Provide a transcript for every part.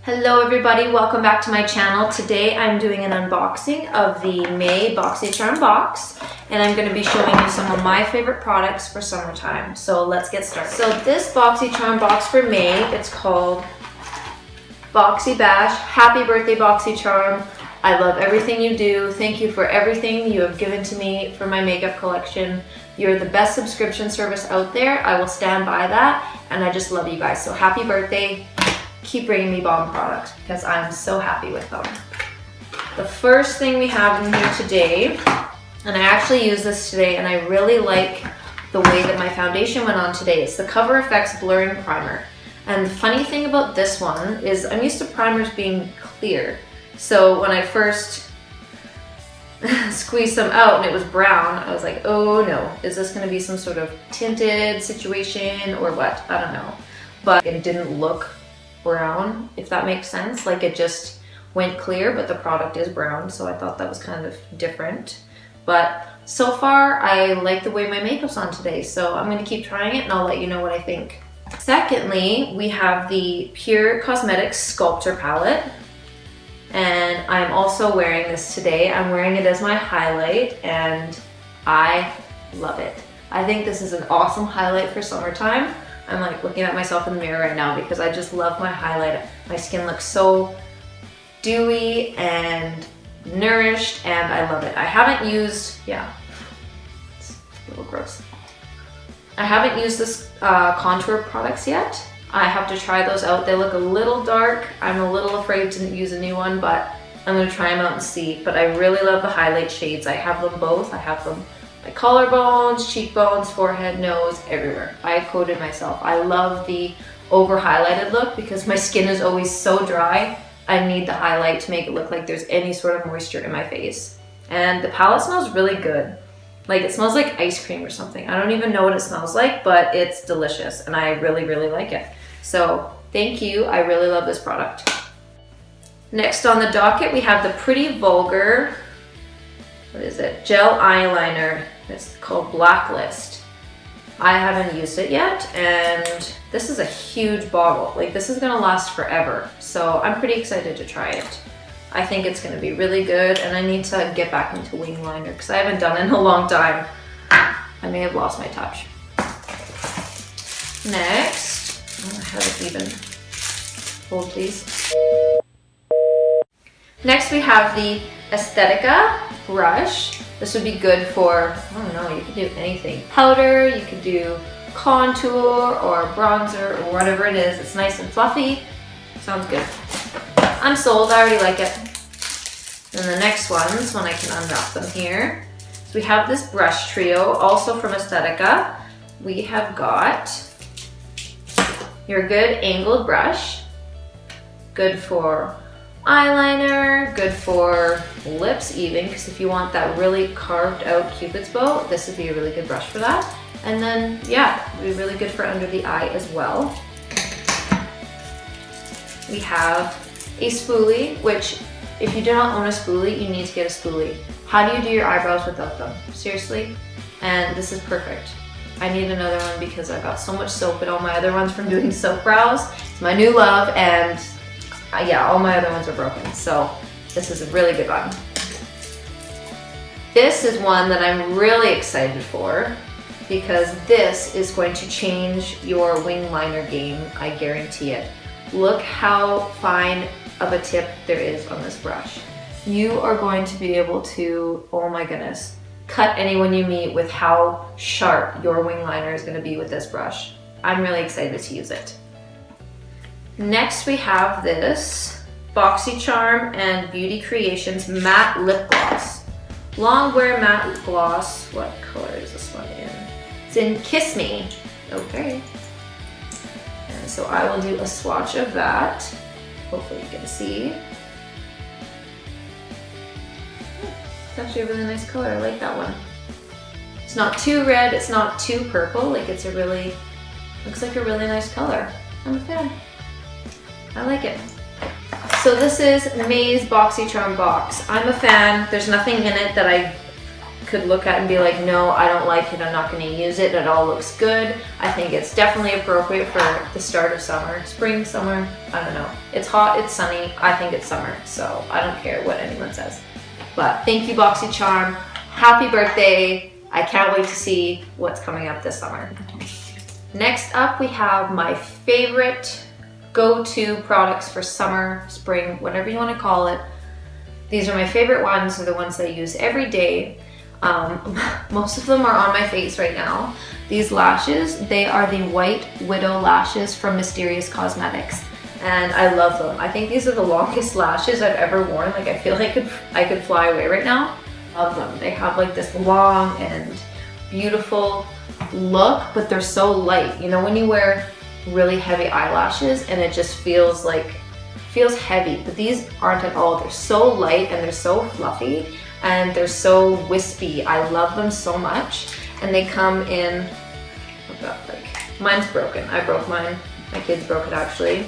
Hello everybody, welcome back to my channel. Today I'm doing an unboxing of the May Boxycharm box, and I'm going to be showing you some of my favorite products for summertime. So let's get started. So this Boxycharm box for May, it's called Boxy Bash. Happy birthday Boxycharm. I love everything you do. Thank you for everything you have given to me for my makeup collection. You're the best subscription service out there. I will stand by that, and I just love you guys. So happy birthday. Keep bringing me bomb products because I'm so happy with them. The first thing we have in here today, and I actually used this today and I really like the way that my foundation went on today. It's the Cover FX Blurring Primer. And the funny thing about this one is I'm used to primers being clear. So when I first squeezed some out and it was brown, I was like, oh no, is this gonna be some sort of tinted situation or what? I don't know. But it didn't look brown, if that makes sense. Like it just went clear, but the product is brown, so I thought that was kind of different. But so far, I like the way my makeup's on today, so I'm gonna keep trying it and I'll let you know what I think. Secondly, we have the Pure Cosmetics Sculptor Palette, and I'm also wearing this today. I'm wearing it as my highlight, and I love it. I think this is an awesome highlight for summertime. I'm like looking at myself in the mirror right now because I just love my highlight. My skin looks so dewy and nourished and I love it. I haven't used, it's a little gross. I haven't used this contour products yet. I have to try those out. They look a little dark. I'm a little afraid to use a new one, but I'm gonna try them out and see. But I really love the highlight shades. I have them both. I have them my collarbones, cheekbones, forehead, nose, everywhere. I coated myself. I love the over highlighted look because my skin is always so dry. I need the highlight to make it look like there's any sort of moisture in my face. And the palette smells really good. Like it smells like ice cream or something. I don't even know what it smells like, but it's delicious and I really, really like it. So thank you. I really love this product. Next on the docket, we have the Pretty Vulgar, what is it? Gel eyeliner. It's called Blacklist. I haven't used it yet, and this is a huge bottle. Like this is gonna last forever. So I'm pretty excited to try it. I think it's gonna be really good, and I need to get back into wing liner because I haven't done it in a long time. I may have lost my touch. Next, I have it even. Hold please. Next we have the Aesthetica brush. This would be good for, I don't know, you could do anything. Powder, you could do contour or bronzer or whatever it is. It's nice and fluffy. Sounds good. I'm sold, I already like it. And the next one's when I can unwrap them here. So we have this brush trio, also from Aesthetica. We have got your good angled brush. Good for eyeliner, good for lips even, because if you want that really carved out cupid's bow, this would be a really good brush for that. And then, yeah, it would be really good for under the eye as well. We have a spoolie, which if you do not own a spoolie, you need to get a spoolie. How do you do your eyebrows without them? Seriously? And this is perfect. I need another one because I got so much soap in all my other ones from doing soap brows. It's my new love, and yeah, all my other ones are broken, so this is a really good one. This is one that I'm really excited for because this is going to change your wing liner game, I guarantee it. Look how fine of a tip there is on this brush. You are going to be able to, oh my goodness, cut anyone you meet with how sharp your wing liner is going to be with this brush. I'm really excited to use it. Next we have this Boxycharm and Beauty Creations Matte Lip Gloss. Long wear matte lip gloss. What color is this one in? It's in Kiss Me. Okay. And so I will do a swatch of that. Hopefully you can see. It's actually a really nice color. I like that one. It's not too red, it's not too purple. Like it's a really, looks like a really nice color. I'm a fan. I like it. So this is May's Boxycharm box. I'm a fan. There's nothing in it that I could look at and be like, no, I don't like it, I'm not gonna use it, it all looks good. I think it's definitely appropriate for the start of summer. Spring, summer, I don't know. It's hot, it's sunny, I think it's summer, so I don't care what anyone says. But thank you, Boxycharm. Happy birthday. I can't wait to see what's coming up this summer. Next up, we have my favorite go-to products for summer, spring, whatever you want to call it. These are my favorite ones. They're the ones that I use every day. Most of them are on my face right now. These lashes, they are the White Widow lashes from Mysterious Cosmetics, and I love them. I think these are the longest lashes I've ever worn. Like, I feel like I could fly away right now. Love them. They have like this long and beautiful look, but they're so light. You know, when you wear really heavy eyelashes and it just feels heavy, but these aren't at all. They're so light and they're so fluffy and they're so wispy. I love them so much. And they come in, mine's broken. I broke mine. My kids broke it actually.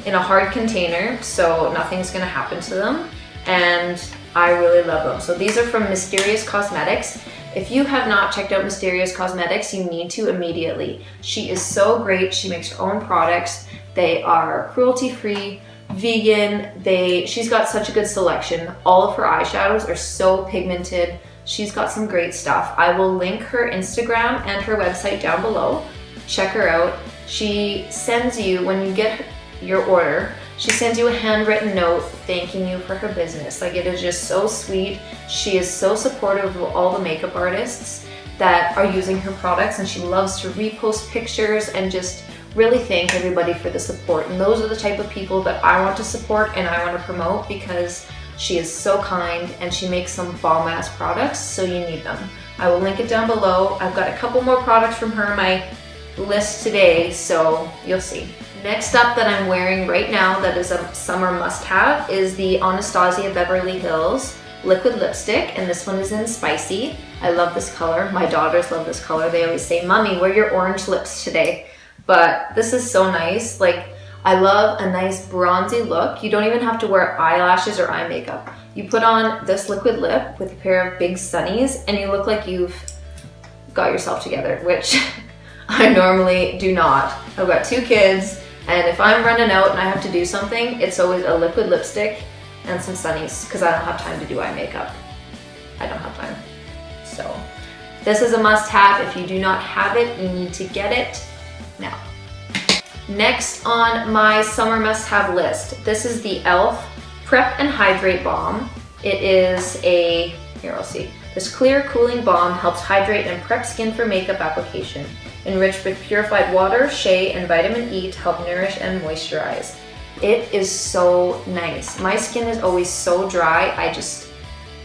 In a hard container, so nothing's gonna happen to them. And I really love them. So these are from Mysterious Cosmetics. If you have not checked out Mysterious Cosmetics, you need to immediately. She is so great. She makes her own products. They are cruelty-free, vegan. She's got such a good selection. All of her eyeshadows are so pigmented. She's got some great stuff. I will link her Instagram and her website down below. Check her out. She sends you, when you get your order, she sends you a handwritten note thanking you for her business. Like, it is just so sweet. She is so supportive of all the makeup artists that are using her products, and she loves to repost pictures and just really thank everybody for the support. And those are the type of people that I want to support and I want to promote, because she is so kind and she makes some bomb ass products, so you need them. I will link it down below. I've got a couple more products from her in my list today, so you'll see. Next up that I'm wearing right now that is a summer must-have is the Anastasia Beverly Hills liquid lipstick, and this one is in Spicy. I love this color. My daughters love this color. They always say, Mommy, wear your orange lips today. But this is so nice. Like, I love a nice bronzy look. You don't even have to wear eyelashes or eye makeup. You put on this liquid lip with a pair of big sunnies and you look like you've got yourself together, which I normally do not. I've got 2 kids, and if I'm running out and I have to do something, it's always a liquid lipstick and some sunnies, because I don't have time to do eye makeup. I don't have time. So this is a must-have. If you do not have it, you need to get it now. Next on my summer must-have list, this is the e.l.f. Prep and Hydrate Balm. It is a, here I'll see, this clear cooling balm helps hydrate and prep skin for makeup application. Enriched with purified water, shea, and vitamin E to help nourish and moisturize. It is so nice. My skin is always so dry. It's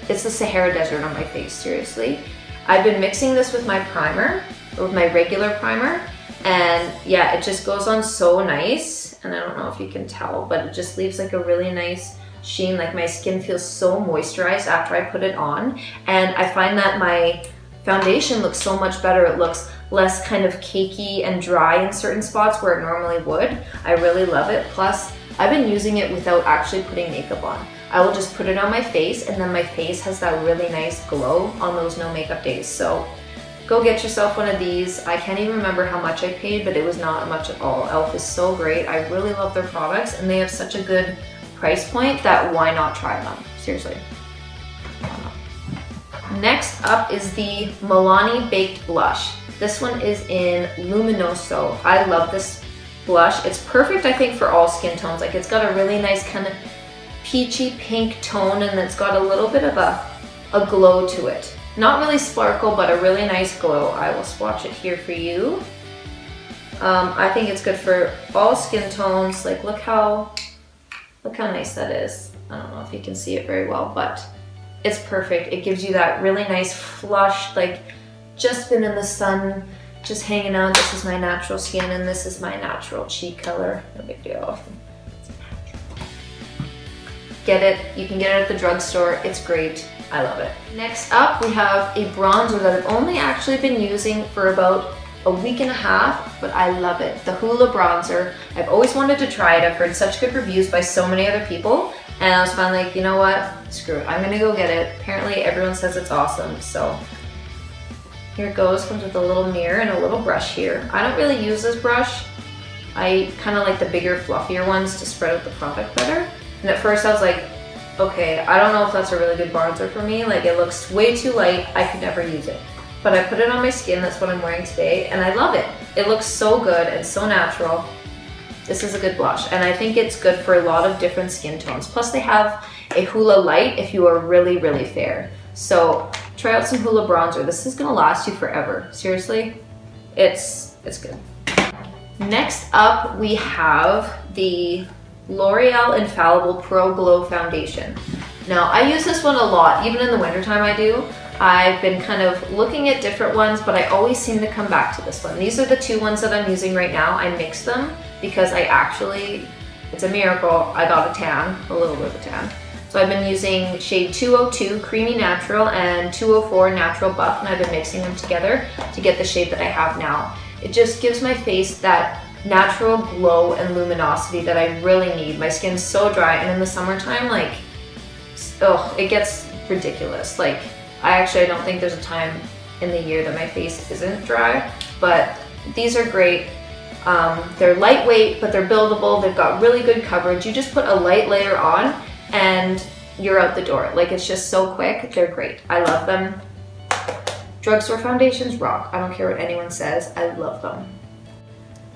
the Sahara Desert on my face, seriously. I've been mixing this with my primer, or with my regular primer, and yeah, it just goes on so nice. And I don't know if you can tell, but it just leaves like a really nice sheen. Like, my skin feels so moisturized after I put it on, and I find that my foundation looks so much better. It looks less kind of cakey and dry in certain spots where it normally would. I really love it. Plus, I've been using it without actually putting makeup on. I will just put it on my face, and then my face has that really nice glow on those no makeup days. So go get yourself one of these. I can't even remember how much I paid, but it was not much at all. e.l.f. is so great. I really love their products, and they have such a good price point that why not try them? Seriously. Next up is the Milani Baked Blush. This one is in Luminoso. I love this blush. It's perfect, I think, for all skin tones. Like, it's got a really nice kind of peachy pink tone, and it's got a little bit of a glow to it. Not really sparkle, but a really nice glow. I will swatch it here for you. I think it's good for all skin tones. Like, look how nice that is. I don't know if you can see it very well, but it's perfect. It gives you that really nice flush, like, just been in the sun, just hanging out. This is my natural skin, and this is my natural cheek color. No big deal. Get it. You can get it at the drugstore. It's great. I love it. Next up, we have a bronzer that I've only actually been using for about a week and a half, but I love it. The Hoola bronzer. I've always wanted to try it. I've heard such good reviews by so many other people, and I was finally like, you know what? Screw it. I'm gonna go get it. Apparently everyone says it's awesome, so here it goes. Comes with a little mirror and a little brush here. I don't really use this brush. I kind of like the bigger, fluffier ones to spread out the product better. And at first I was like, okay, I don't know if that's a really good bronzer for me. Like, it looks way too light. I could never use it. But I put it on my skin. That's what I'm wearing today, and I love it. It looks so good and so natural. This is a good blush, and I think it's good for a lot of different skin tones. Plus they have a Hoola Light if you are really, really fair. So try out some Hoola bronzer. This is gonna last you forever. Seriously, it's good. Next up, we have the L'Oreal Infallible Pro Glow Foundation. Now, I use this one a lot, even in the wintertime I do. I've been kind of looking at different ones, but I always seem to come back to this one. These are the two ones that I'm using right now. I mixed them because it's a miracle, I got a tan, a little bit of a tan. So I've been using shade 202 Creamy Natural and 204 Natural Buff, and I've been mixing them together to get the shade that I have now. It just gives my face that natural glow and luminosity that I really need. My skin's so dry, and in the summertime, like, oh, it gets ridiculous. Like, I don't think there's a time in the year that my face isn't dry, but these are great. They're lightweight, but they're buildable. They've got really good coverage. You just put a light layer on and you're out the door. Like, it's just so quick. They're great. I love them. Drugstore foundations rock. I don't care what anyone says. I love them.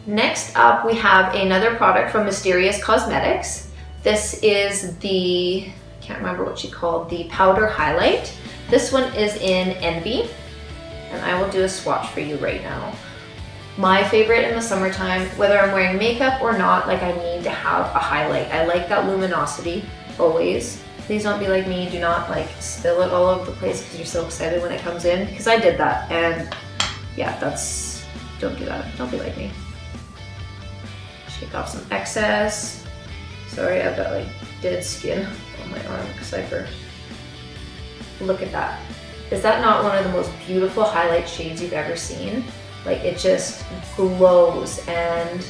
Next up, we have another product from Mysterious Cosmetics. This is the, I can't remember what she called, the powder highlight. This one is in Envy, and I will do a swatch for you right now. My favorite in the summertime, whether I'm wearing makeup or not, like, I need to have a highlight. I like that luminosity, always. Please don't be like me. Do not, like, spill it all over the place because you're so excited when it comes in, because I did that, and yeah, don't do that. Don't be like me. Shake off some excess. Sorry, I've got, like, dead skin on my arm because look at that. Is that not one of the most beautiful highlight shades you've ever seen? Like, it just glows, and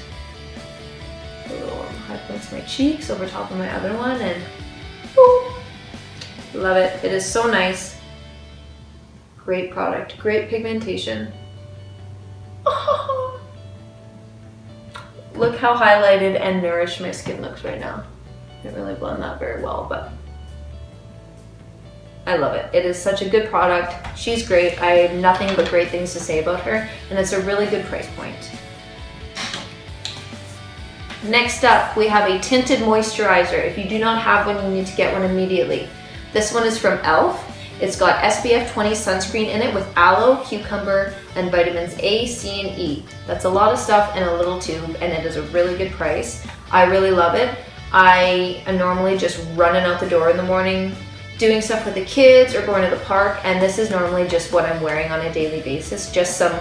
a little high points my cheeks over top of my other one, and woo, love it. It is so nice. Great product, great pigmentation. Look how highlighted and nourished my skin looks right now. Didn't really blend that very well, but I love it. It is such a good product. She's great. I have nothing but great things to say about her, and it's a really good price point. Next up, we have a tinted moisturizer. If you do not have one, you need to get one immediately. This one is from e.l.f. It's got SPF 20 sunscreen in it with aloe, cucumber, and vitamins A, C, and E. That's a lot of stuff in a little tube, and it is a really good price. I really love it. I am normally just running out the door in the morning, doing stuff with the kids or going to the park, and this is normally just what I'm wearing on a daily basis. Just some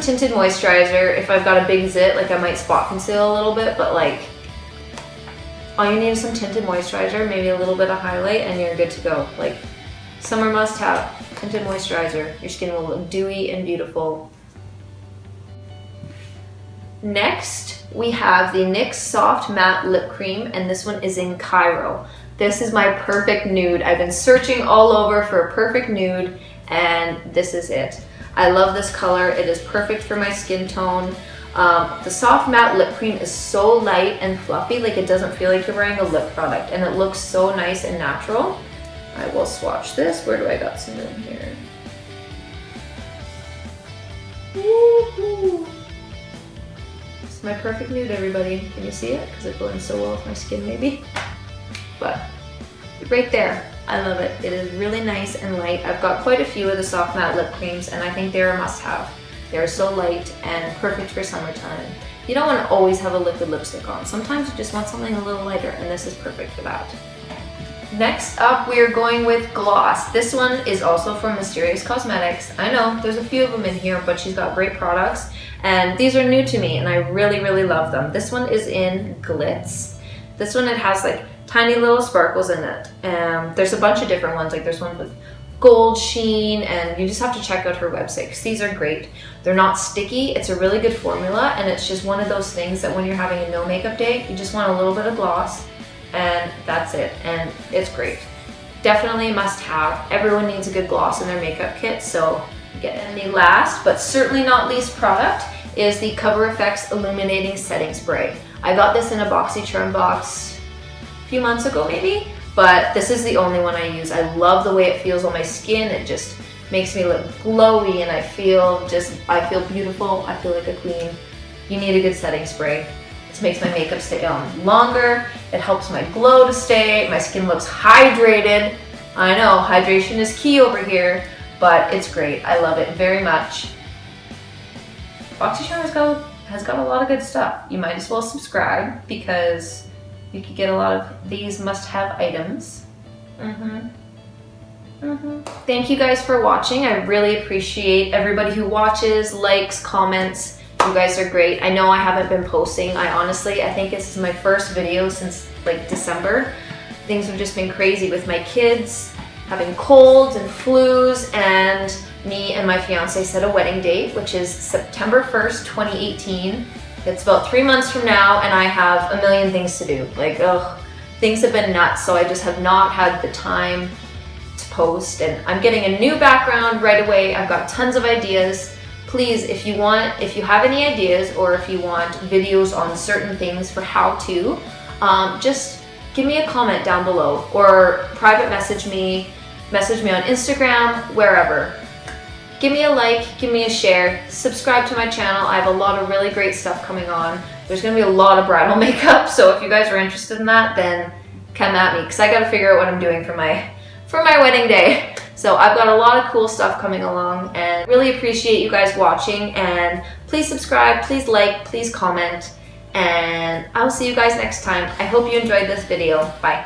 tinted moisturizer. If I've got a big zit, like, I might spot conceal a little bit, but like, all you need is some tinted moisturizer, maybe a little bit of highlight, and you're good to go. Like, summer must have, tinted moisturizer. Your skin will look dewy and beautiful. Next, we have the NYX Soft Matte Lip Cream, and this one is in Cairo. This is my perfect nude. I've been searching all over for a perfect nude, and this is it. I love this color. It is perfect for my skin tone. The Soft Matte Lip Cream is so light and fluffy, like, it doesn't feel like you're wearing a lip product, and it looks so nice and natural. I will swatch this. Where do I got some room here? Woohoo! It's my perfect nude, everybody. Can you see it? Because it blends so well with my skin, maybe. But right there, I love it. It is really nice and light. I've got quite a few of the soft matte lip creams, and I think they're a must-have. They're so light and perfect for summertime. You don't want to always have a liquid lipstick on. Sometimes you just want something a little lighter, and this is perfect for that. Next up, we are going with gloss. This one is also from Mysterious Cosmetics. I know, there's a few of them in here, but she's got great products, and these are new to me, and I really, really love them. This one is in Glitz. This one, it has like tiny little sparkles in it. There's a bunch of different ones, like there's one with gold sheen, and you just have to check out her website because these are great. They're not sticky. It's a really good formula, and it's just one of those things that when you're having a no makeup day, you just want a little bit of gloss, and that's it, and it's great. Definitely must have. Everyone needs a good gloss in their makeup kit, so get it. And the last, but certainly not least product is the Cover FX Illuminating Setting Spray. I got this in a Boxycharm box a few months ago maybe, but this is the only one I use. I love the way it feels on my skin. It just makes me look glowy, and I feel beautiful. I feel like a queen. You need a good setting spray. This makes my makeup stay on longer. It helps my glow to stay. My skin looks hydrated. I know, hydration is key over here, but it's great. I love it very much. Boxycharm has got a lot of good stuff. You might as well subscribe because you could get a lot of these must-have items. Thank you guys for watching. I really appreciate everybody who watches, likes, comments. You guys are great. I know I haven't been posting. I think this is my first video since like December. Things have just been crazy with my kids having colds and flus, and me and my fiance set a wedding date, which is September 1st, 2018. It's about 3 months from now, and I have a million things to do. Like, things have been nuts, so I just have not had the time to post, and I'm getting a new background right away. I've got tons of ideas. Please, if you have any ideas, or if you want videos on certain things for how to, just give me a comment down below, or private message me on Instagram, wherever. Give me a like, give me a share, subscribe to my channel. I have a lot of really great stuff coming on. There's gonna be a lot of bridal makeup, so if you guys are interested in that, then come at me, because I gotta figure out what I'm doing for my wedding day. So I've got a lot of cool stuff coming along, and really appreciate you guys watching, and please subscribe, please like, please comment, and I'll see you guys next time. I hope you enjoyed this video. Bye.